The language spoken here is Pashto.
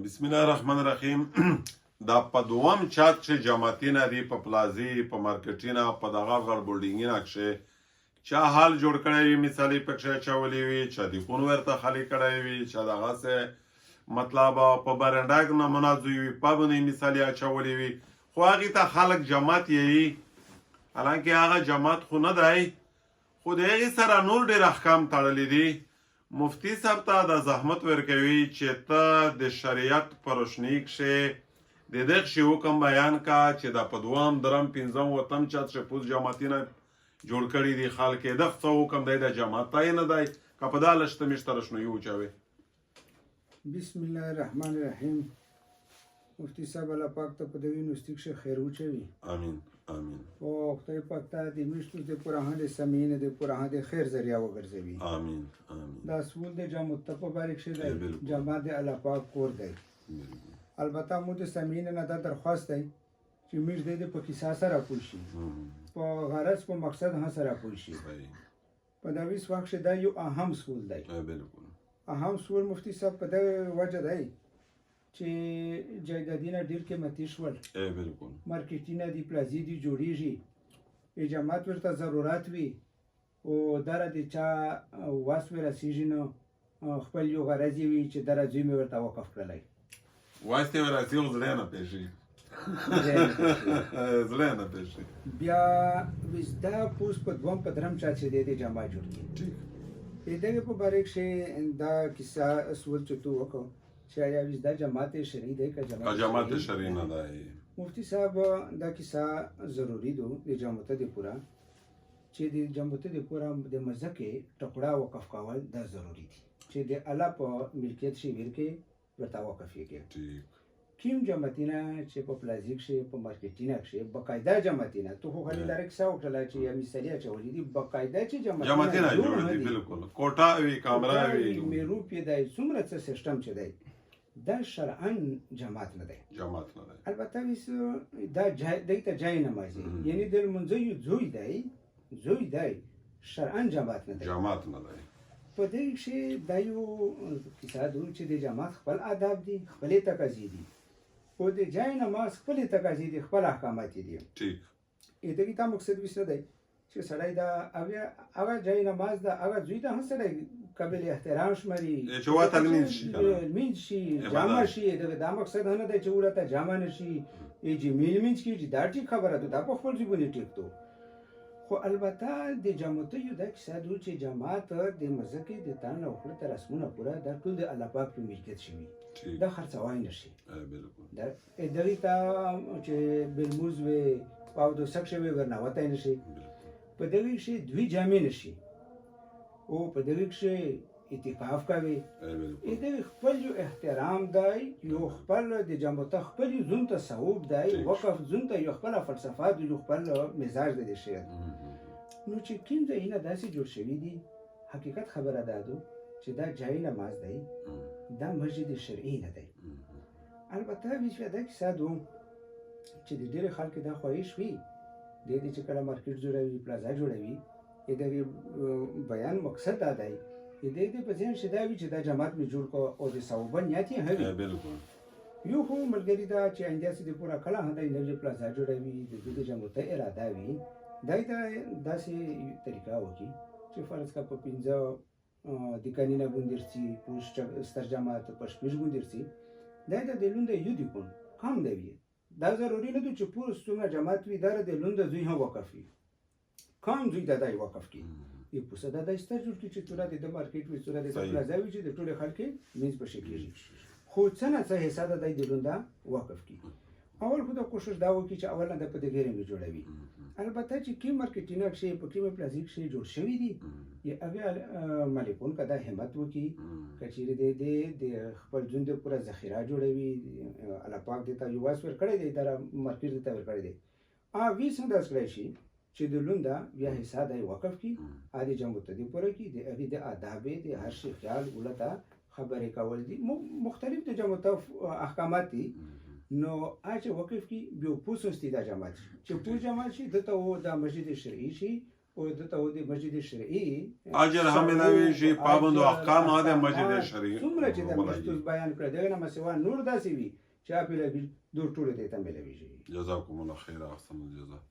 بسم الله الرحمن الرحیم. دا په دوم چات چې جماعتونه دي په پلازي په مارکیټینه په دغه غړ بولډینګینه کې چا حال جوړ کړی وي مثالي پکښې چولې وي چا د خون ورته خالی کړی وي چا دغسې مطلب په برنډه نه منازوي وي په باندې مثالي اچولې وي خو هغې ته خلک جماعت یې حالانکه هغه جماعت خو نه دی خو د هغې سره نور ډېر احکام تړلي دي. مفتی صاحب ته د زحمت ورکوي چې ته د شریعت په روشنۍ کښې د دغه شي حکم بیان کا چې دا په دوام درم پنځم وتم چات شپوز جماعتونه جوړ کړي دي خلک یې دغه څه حکم دی د جماعت ته نه دی که په دا لشته مشته روشنوي وچوي. بسم الله الرحمن الرحیم. مفتی صاحب الله پاک ته په دوی نوستي کښې خیر وچوي. آمین آمین. او خدای پاک ته د میشتو د پرهان سمین د پرهان د خیر ذریعہ وګرځوي. آمین آمین. دا سول د جامع ته په بارک شه دی جماعت د الله پاک کور دی. البته مو د سمین نه دا درخواست دی چې میش د په کیسه سره پوه شي په غرض په مقصد هم سره پوه شي. په دا ویس وخت دا یو اهم سول دی. بالکل اهم سول مفتی صاحب په دغه وجه دی چې جایدادونه ډېر قیمتي شول. بالکل مارکیټونه دي پلازي دي جوړیږي جماعت ورته ضرورت وي او دره د چا واس وی رسیږي نو خپل یو غرض وي چې دره زوی مې ورته وقف کړلی واسطې وراسي خو زړه نه پېښي زړه نه پېښي بیا وزدا پوس په دوم په درم چا چې دی د جماعت جوړ کړي د دغه په باره کښې دا کیسه سول چې تو وکړو چې آیا وزدا جماعت شرعي دی که جماعت شرعي نه دی. مفتی صاحب دا کیسه ضروری دو د جماعت د پورا چې د جماعت د پورا د مزه کې ټکړه وقف کول دا ضروری دي چې د الله په ملکیت شي ورکې ورته وقف کېږي. کیم جماعتونه چې په پلازیک شي په مارکیټینه کښې باقاعده جماعتونه تو خو خالي لاره کیسه وکړله چې یا مثالي اچولي دي باقاعده چې جماعتونه جوړ دي. بالکل کوټه وي کامره وي میروپ یې دی څومره څه سیسټم چې دی دا شرعاً جماعت نه دی. جماعت نه دی. البته ویس دا دی ته جای نمازي یعنی د لمونځه یو زوی دی شرعاً جماعت نه دی. جماعت نه دی. په دې کښې دا یو کیسه ده چې د جماعت خپل آداب دي خپلې تقاضې دي او د جای نماز خپلې تقاضې دي خپل احکامات دي. ټیک دغې ته مقصد ویسه دی چې سړی دا هغه جای نماز ده هغه زوی ته هم سړی قابل احترام شماري چې ورته لمونځ شي جامع شي دا مقصد نه دی چې ورته جامع نه شي چې لمونځ کېږي دا ټیک خبره ده دا په خپل ځای باندې ټیک ده. خو البته د جماعتیو دا کیسه ده چې جماعت د مزه کې د تن او خپل تر رسمونه پوره دا ټول د الله پاک په ملکیت شوي دا خرڅوای نه شي. دا دغې ته چې بلموز وي او د سک شوی ورنوتی نه شي په دغې کښې دوی جامې نه شي او په دغې کښې اتقاف کوي دغې خپل یو احترام دی یو خپل د جماعت خپل یو ځون ته ثواب دی وقف ځون ته یو خپله فلسفه دی یو خپل مزاج دی د شعر نو چې کوم ځایونه داسې جوړ شوي دي حقیقت خبره دا ده چې دا جای نماز دی دا مسجد شرعي نه دی. البته ویشوه دا کیسه ده چې د ډېرې خلکو دا خواهش وي د دې چې کله مارکیټ جوړوي پلازا جوړوي د دې بیان مقصد دا دی د دې په ذهن کې دا وي چې دا جماعت مې جوړ کړو او د ثوابه نیت یې هم بالکل یو خو ملګري دا چې آینده سي د پورا کله هدا نوې پلازا جوړوي د دې جماعت اراده وي دای دا داسې طریقه وکړي چې فرض کا په 15 د کانینه ګوندرسي پوسټ ستر جماعت په شپږ ګوندرسي دا د لوند یو دی کوم کم دی دا ضروري نه ده چې پوره څومره جماعت وي دا د لوند زوی هم وقف وي کم زوی دا دی وقف کی یو پوسه دا داسته جوړ کی چې توره د مارکیټ وي توره د پلازا وي چې د ټولو خلکو میز په شکل کېږي خو څه نه څه حساب د لوند وقف کی اول خو دا کوشش دا وکړي چې اول نه د پدې غیر می جوړوي. البته چې کی مارکیټینګ شي په کې پلازیک شي جوړ شوی دي یا هغه مالکون کدا همت وکړي کچېره د خپل ژوند پورا ذخیره جوړوي الله پاک دې ته یو واس ور کړی دی دا مارکیټ ته ور کړی دی وی څنګه داس کړی شي چې د لوندا بیا حساب دی وقف کی عادي جمع ته دی پوره کی د هغه د آداب د هر شي خیال ولته خبرې کول دي مختلف د جمع احکامات دي نو اچ وقف کی بیا پوسوستی دا جماعت چې پوس جماعت شي دته و دا مسجد شرعي شي او دته و د مسجد شرعي اجر هم ملاوي شي پابند احکام هغه مسجد شرعي څومره چې د مشتوس بیان کړ دغه نه مسوا نور داسې وي چې اپیل دوه ټوله ته ملوي شي. جزاكم الله خير احسن الجزاء.